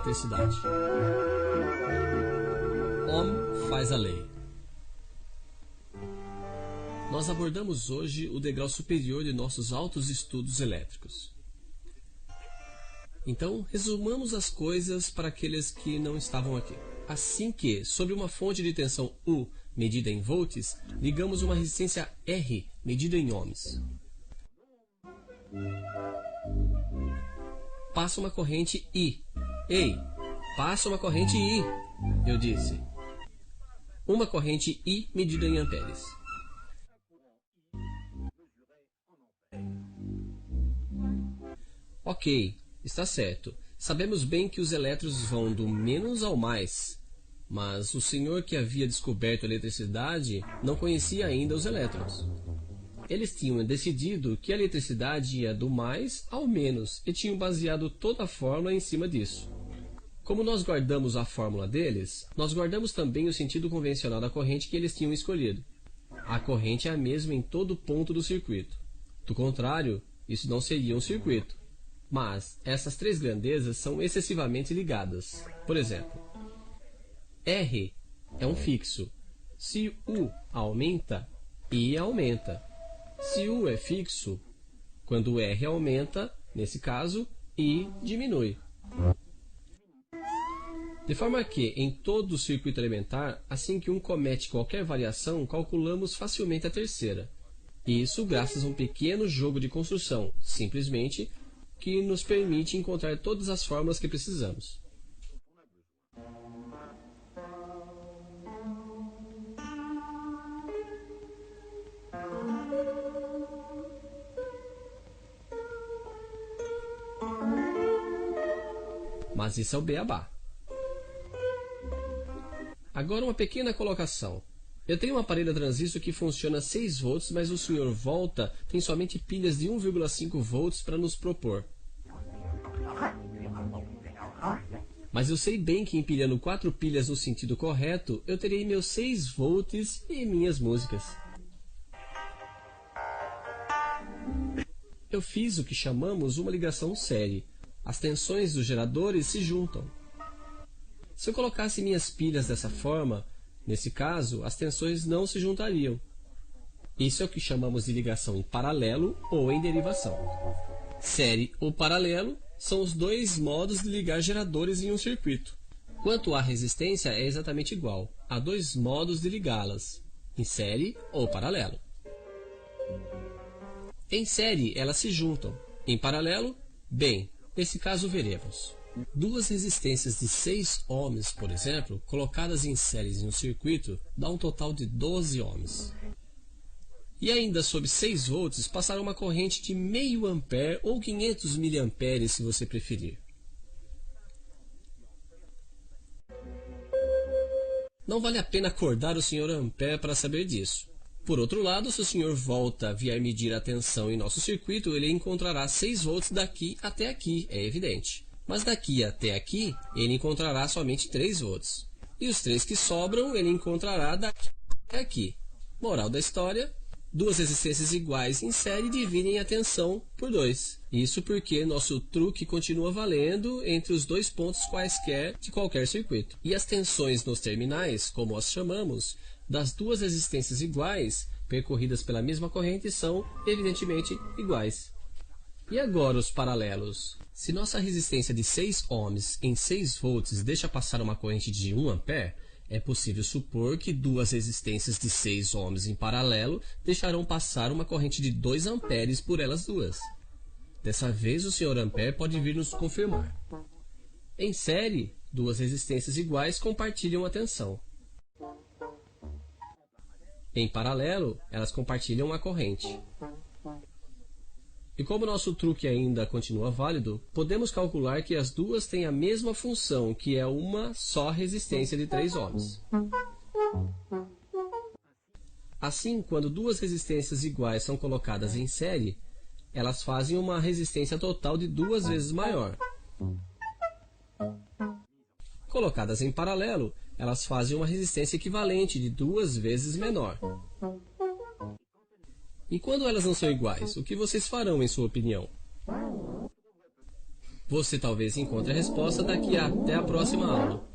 eletricidade. Ohm faz a lei. Nós abordamos hoje o degrau superior de nossos altos estudos elétricos. Então, resumamos as coisas para aqueles que não estavam aqui. Assim que, sobre uma fonte de tensão U, medida em volts, ligamos uma resistência R, medida em ohms. Passa uma corrente I. Ei, passa uma corrente I, eu disse. Uma corrente I medida em amperes. Ok, está certo. Sabemos bem que os elétrons vão do menos ao mais, mas o senhor que havia descoberto a eletricidade não conhecia ainda os elétrons. Eles tinham decidido que a eletricidade ia do mais ao menos e tinham baseado toda a fórmula em cima disso. Como nós guardamos a fórmula deles, nós guardamos também o sentido convencional da corrente que eles tinham escolhido. A corrente é a mesma em todo ponto do circuito. Do contrário, isso não seria um circuito. Mas essas três grandezas são excessivamente ligadas. Por exemplo, R é um fixo. Se U aumenta, I aumenta. Se U é fixo, quando R aumenta, nesse caso, I diminui. De forma que, em todo o circuito elementar, assim que um comete qualquer variação, calculamos facilmente a terceira. Isso graças a um pequeno jogo de construção, simplesmente, que nos permite encontrar todas as fórmulas que precisamos. Mas isso é o beabá. Agora uma pequena colocação. Eu tenho um aparelho a transistor que funciona a 6 volts, mas o Sr. Volta tem somente pilhas de 1,5 volts para nos propor. Mas eu sei bem que empilhando 4 pilhas no sentido correto, eu terei meus 6 volts e minhas músicas. Eu fiz o que chamamos uma ligação série. As tensões dos geradores se juntam. Se eu colocasse minhas pilhas dessa forma, nesse caso, as tensões não se juntariam. Isso é o que chamamos de ligação em paralelo ou em derivação. Série ou paralelo são os dois modos de ligar geradores em um circuito. Quanto à resistência, é exatamente igual. Há dois modos de ligá-las, em série ou paralelo. Em série, elas se juntam. Em paralelo, bem, nesse caso veremos. Duas resistências de 6 ohms, por exemplo, colocadas em séries em um circuito, dá um total de 12 ohms. E ainda sob 6 volts, passará uma corrente de meio ampere ou 500 miliamperes, se você preferir. Não vale a pena acordar o Sr. Ampere para saber disso. Por outro lado, se o Sr. Volta vier medir a tensão em nosso circuito, ele encontrará 6 volts daqui até aqui, é evidente. Mas daqui até aqui, ele encontrará somente 3 volts. E os 3 que sobram, ele encontrará daqui até aqui. Moral da história: duas resistências iguais em série dividem a tensão por 2. Isso porque nosso truque continua valendo entre os dois pontos quaisquer de qualquer circuito. E as tensões nos terminais, como as chamamos, das duas resistências iguais, percorridas pela mesma corrente, são, evidentemente, iguais. E agora os paralelos? Se nossa resistência de 6 ohms em 6 volts deixa passar uma corrente de 1 ampere, é possível supor que duas resistências de 6 ohms em paralelo deixarão passar uma corrente de 2 amperes por elas duas. Dessa vez o Sr. Ampere pode vir nos confirmar. Em série, duas resistências iguais compartilham a tensão. Em paralelo, elas compartilham a corrente. E como nosso truque ainda continua válido, podemos calcular que as duas têm a mesma função, que é uma só resistência de 3 ohms. Assim, quando duas resistências iguais são colocadas em série, elas fazem uma resistência total de 2 vezes maior. Colocadas em paralelo, elas fazem uma resistência equivalente de 2 vezes menor. E quando elas não são iguais, o que vocês farão em sua opinião? Você talvez encontre a resposta daqui até a próxima aula.